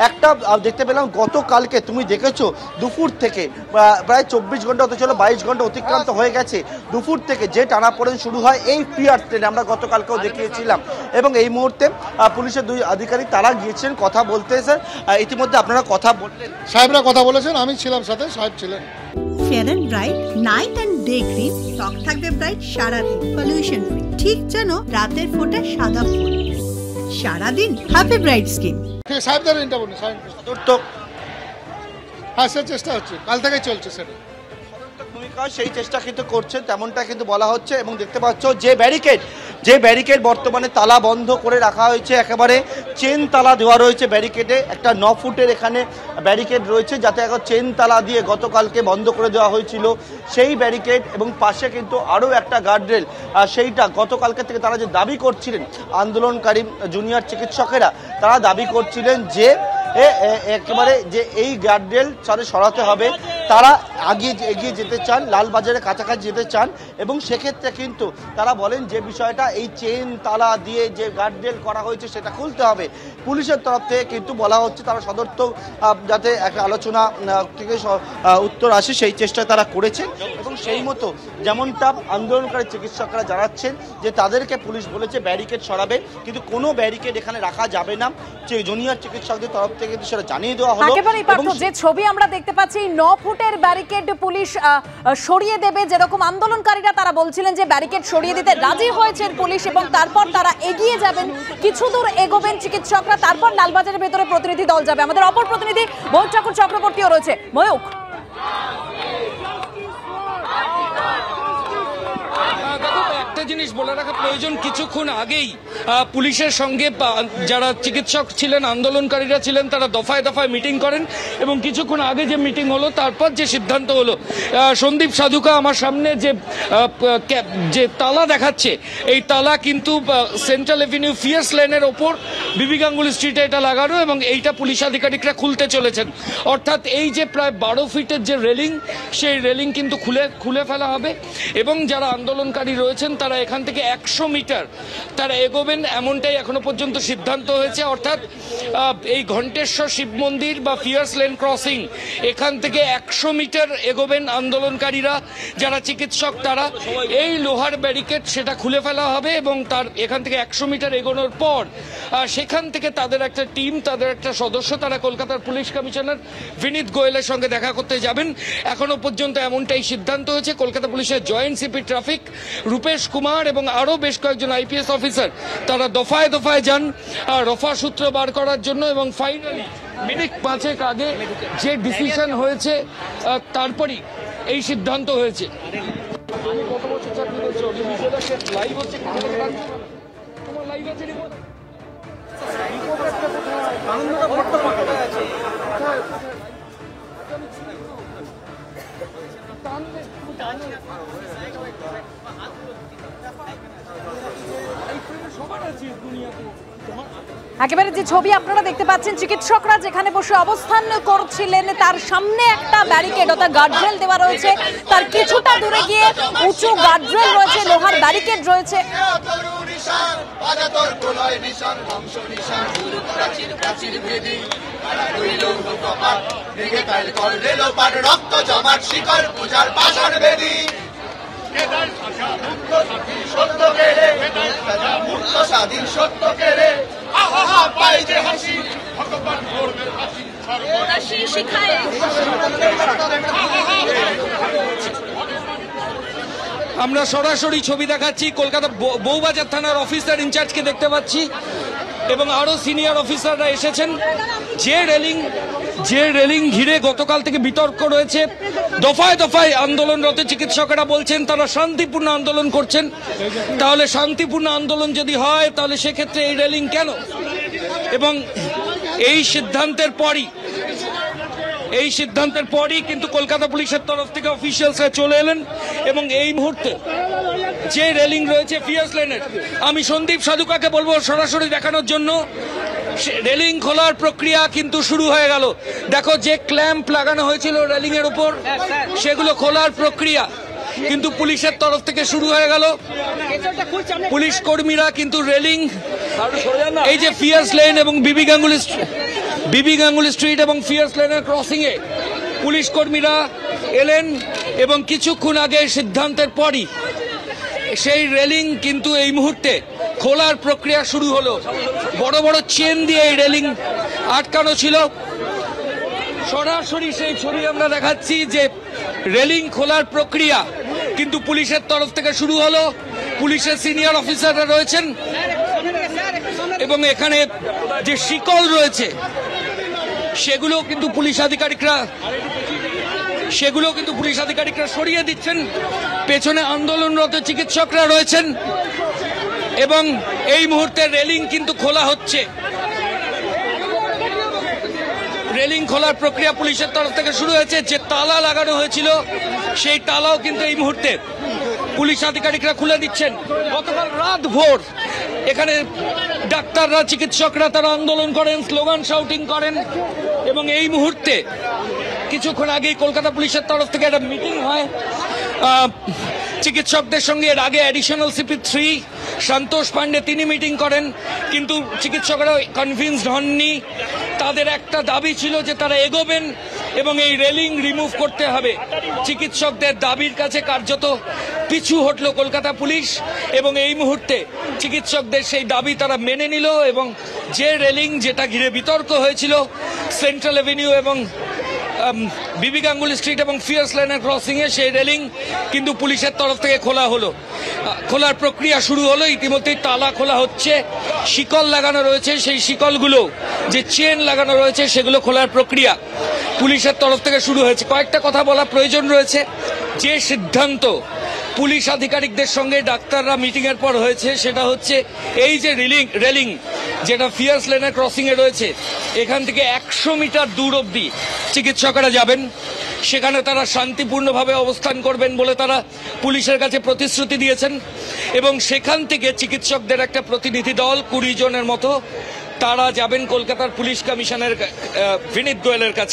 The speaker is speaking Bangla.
একটা দেখতে পেলাম গতকালকে তুমি দেখেছো দুপুর থেকে প্রায় 24 ঘন্টা হতে চলো 22 ঘন্টা অতিক্রান্ত হয়ে গেছে, দুপুর থেকে যে টানাপোড়েন শুরু হয় এই ফিয়ার ট্রেনে আমরা গতকালকেও দেখিয়েছিলাম। এবং এই মুহূর্তে পুলিশের দুই আধিকারিক তারা গিয়েছেন কথা বলতে। স্যার ইতিমধ্যে আপনারা কথা বললেন, সাহেবরা কথা বলেছেন, আমি ছিলাম সাথে, সাহেব ছিলেন। Fair and bright night and day cream, ত্বক থাকবে ব্রাইট সারাদিন, পলিউশন ফ্রি, ঠিক যেন রাতের ফোঁটা সাদা ফুল, সারাদিন হ্যাপি ব্রাইট স্কিন। সাহেবদের ইন্টারভিউ তো হ্যাঁ সে চেষ্টা হচ্ছে, কাল থেকেই চলছে সেটা। সেই চেষ্টা কিন্তু করছেন তেমনটা কিন্তু বলা হচ্ছে। এবং দেখতে পাচ্ছ যে ব্যারিকেড বর্তমানে তালা বন্ধ করে রাখা হয়েছে, একেবারে চেন তালা দেওয়া রয়েছে ব্যারিকেডে, একটা 9 ফুটের এখানে ব্যারিকেড রয়েছে যাতে এখন চেন তালা দিয়ে গতকালকে বন্ধ করে দেওয়া হয়েছিল সেই ব্যারিকেড। এবং পাশে কিন্তু আরও একটা গার্ডরেল, সেইটা গতকালকে থেকে তারা যে দাবি করছিলেন আন্দোলনকারী জুনিয়র চিকিৎসকেরা, তারা দাবি করছিলেন যে একেবারে যে এই গার্ডরেল সরাতে হবে, তারা এগিয়ে যেতে চান, লালবাজারের কাছাকাছি যেতে চান। এবং সেক্ষেত্রে কিন্তু তারা বলেন যে বিষয়টা এই চেন তালা দিয়ে যে গার্ডরেল করা হয়েছে সেটা খুলতে হবে। পুলিশের তরফ থেকে কিন্তু বলা হচ্ছে তারা সদর্থক যাতে একটা আলোচনা থেকে উত্তর আসে সেই চেষ্টা তারা করেছেন। এবং সেই মতো যেমনটা আন্দোলনকারী চিকিৎসকরা জানাচ্ছেন যে তাদেরকে পুলিশ বলেছে ব্যারিকেড সরাবে, কিন্তু কোনো ব্যারিকেড এখানে রাখা যাবে না, যে জুনিয়র চিকিৎসকদের তরফ থেকে কিন্তু সেটা জানিয়ে দেওয়া হলো। একেবারেই পার্থ, যে ছবি আমরা দেখতে পাচ্ছি 9 ফুটের ব্যারিকেড পুলিশ সরিয়ে দেবে, যেরকম আন্দোলনকারীরা তারা বলছিলেন যে ব্যারিকেড সরিয়ে দিতে রাজি হয়েছেন পুলিশ, এবং তারপর তারা এগিয়ে যাবেন, কিছু দূর এগোবেন চিকিৎসকরা, তারপর লালবাজারের ভেতরে প্রতিনিধি দল যাবে। আমাদের অপর প্রতিনিধি ময়ূক ঠাকুর চক্রবর্তীও রয়েছে। ময়ূক, একটা জিনিস বলে রাখা প্রয়োজন, কিছুক্ষণ আগেই পুলিশের সঙ্গে যারা চিকিৎসক ছিলেন, আন্দোলনকারীরা ছিলেন, তারা দফায় দফায় মিটিং করেন। এবং কিছুক্ষণ আগে যে মিটিং হলো তারপর যে সিদ্ধান্ত হলো, সন্দীপ সাধুকা আমার সামনে যে তালা দেখাচ্ছে, এই তালা কিন্তু সেন্ট্রাল এভিনিউ ফিয়ার্স লেনের ওপর বিবি গাঙ্গুলি স্ট্রিটে এটা লাগানো, এবং এইটা পুলিশ আধিকারিকরা খুলতে চলেছেন। অর্থাৎ এই যে প্রায় 12 ফিটের যে রেলিং, সেই রেলিং কিন্তু খুলে ফেলা হবে। এবং যারা আন্দোলনকারী রয়েছেন তারা এখান থেকে 100 মিটার তারা এগোবেন, এমনটাই এখনো পর্যন্ত সিদ্ধান্ত হয়েছে। অর্থাৎ এই ঘণ্টেশ্বর শিব মন্দির বা ফিয়ার্স লেন ক্রসিং, এখান থেকে 100 মিটার এগোবেন আন্দোলনকারীরা, যারা চিকিৎসক তারা। এই লোহার ব্যারিকেড সেটা খুলে ফেলা হবে, এবং তার এখান থেকে 100 মিটার এগোনোর পর সেখান থেকে তাদের একটা টিম, তাদের একটা সদস্য, তারা কলকাতার পুলিশ কমিশনার বিনীত গোয়েলের সঙ্গে দেখা করতে যাবেন। এখনো পর্যন্ত এমনটাই সিদ্ধান্ত হয়েছে। কলকাতা পুলিশের joint CP traffic Rupesh Kumar এবং আরও বেশ কয়েকজন আইপিএস অফিসার তারা দফায় দফায় যান রফা সূত্র বার করার জন্য। এবং ফাইনালি মিনিট 5 আগে যে ডিসিশন হয়েছে তারপরই এই সিদ্ধান্ত হয়েছে। একেবারে যে ছবি আপনারা দেখতে পাচ্ছেন, চিকিৎসকরা যেখানে বসে অবস্থান করছিলেন তার সামনে একটা ব্যারিকেড অর্থাৎ গার্ডরেল দেওয়া রয়েছে, তার কিছুটা দূরে গিয়ে উঁচু গার্ডরেল রয়েছে, লোহার ব্যারিকেড রয়েছে। আমরা সরাসরি ছবি দেখাচ্ছি, কলকাতা বউবাজার থানার অফিসার ইনচার্জকে দেখতে পাচ্ছি এবং আরো সিনিয়র অফিসাররা এসেছেন। যে রেলিং ঘিরে গতকাল থেকে বিতর্ক রয়েছে, দফায় দফায় আন্দোলনরত চিকিৎসকেরা বলছেন তারা শান্তিপূর্ণ আন্দোলন করছেন। তাহলে শান্তিপূর্ণ আন্দোলন যদি হয় তাহলে সেক্ষেত্রে এই রেলিং কেন? এবং এই সিদ্ধান্তের পরই কিন্তু কলকাতা পুলিশের তরফ থেকে অফিসিয়ালসরা চলে এলেন এবং এই মুহূর্তে যে রেলিং রয়েছে ফিয়ার্স লেনের, আমি সন্দীপ সাধুকাকে বলবো সরাসরি দেখানোর জন্য। রেলিং খোলার প্রক্রিয়া কিন্তু শুরু হয়ে গেল। দেখো, যে ক্ল্যাম্প লাগানো হয়েছিল রেলিং এর উপর, সেগুলো খোলার প্রক্রিয়া কিন্তু পুলিশের তরফ থেকে শুরু হয়ে গেল। পুলিশ কর্মীরা কিন্তু রেলিং, এই যে ফিয়ার্স লেন এবং বিবি গাঙ্গুলি বিবি গাঙ্গুলি স্ট্রিট এবং ফিয়ার্স লেনের ক্রসিংয়ে পুলিশ কর্মীরা এলেন এবং কিছুক্ষণ আগে সিদ্ধান্তের পরই সেই রেলিং কিন্তু এই মুহূর্তে খোলার প্রক্রিয়া শুরু হলো। বড় বড় চেন দিয়ে এই রেলিং আটকানো ছিল। সরাসরি সেই ছবি আমরা দেখাচ্ছি যে রেলিং খোলার প্রক্রিয়া কিন্তু পুলিশের তরফ থেকে শুরু হলো। পুলিশের সিনিয়র অফিসাররা রয়েছেন এবং এখানে যে শিকল রয়েছে সেগুলো কিন্তু পুলিশ আধিকারিকরা সরিয়ে দিচ্ছেন। পেছনে আন্দোলনরত চিকিৎসকরা রয়েছেন এবং এই মুহূর্তে রেলিং কিন্তু খোলা হচ্ছে। রেলিং খোলার প্রক্রিয়া পুলিশের তরফ থেকে শুরু হয়েছে। যে তালা লাগানো হয়েছিল সেই তালাও কিন্তু এই মুহূর্তে পুলিশ আধিকারিকরা খুলে দিচ্ছেন। গতকাল রাত ভোর এখানে ডাক্তাররা, চিকিৎসকরা তারা আন্দোলন করেন, স্লোগান শাউটিং করেন এবং এই মুহূর্তে কিছুক্ষণ আগেই কলকাতা পুলিশের তরফ থেকে একটা মিটিং হয় চিকিৎসকদের সঙ্গে। এর আগে অ্যাডিশনাল সিপি 3 সন্তোষ পান্ডে তিনি মিটিং করেন, কিন্তু চিকিৎসকরা কনভিন্সড হননি। তাদের একটা দাবি ছিল যে তারা এগোবেন এবং এই রেলিং রিমুভ করতে হবে। চিকিৎসকদের দাবির কাছে কার্যত পিছু হটল কলকাতা পুলিশ এবং এই মুহূর্তে চিকিৎসকদের সেই দাবি তারা মেনে নিল এবং যে রেলিং যেটা ঘিরে বিতর্ক হয়েছিল সেন্ট্রাল এভিনিউ এবং বিবি গাঙ্গুলি স্ট্রিট এবং ফিয়ার্স লেনের ক্রসিংয়ে, সেই রেলিং কিন্তু পুলিশের তরফ থেকে খোলা হলো। খোলার প্রক্রিয়া শুরু হলো। ইতিমধ্যেই তালা খোলা হচ্ছে, শিকল লাগানো রয়েছে, সেই শিকলগুলো যে চেন লাগানো রয়েছে সেগুলো খোলার প্রক্রিয়া পুলিশের তরফ থেকে শুরু হয়েছে। কয়েকটা কথা বলা প্রয়োজন রয়েছে। যে সিদ্ধান্ত পুলিশ আধিকারিকদের সঙ্গে ডাক্তাররা মিটিংয়ের পর হয়েছে সেটা হচ্ছে এই যে রেলিং যেটা ফিয়ার্স লেনের ক্রসিংয়ে রয়েছে, এখান থেকে 100 মিটার দূর অবধি চিকিৎসকরা যাবেন। সেখানে তারা শান্তিপূর্ণভাবে অবস্থান করবেন বলে তারা পুলিশের কাছে প্রতিশ্রুতি দিয়েছেন এবং সেখান থেকে চিকিৎসকদের একটা প্রতিনিধি দল 20 জনের মতো তারা যাবেন কলকাতার পুলিশ কমিশনার বিনীত গোয়েলের কাছে।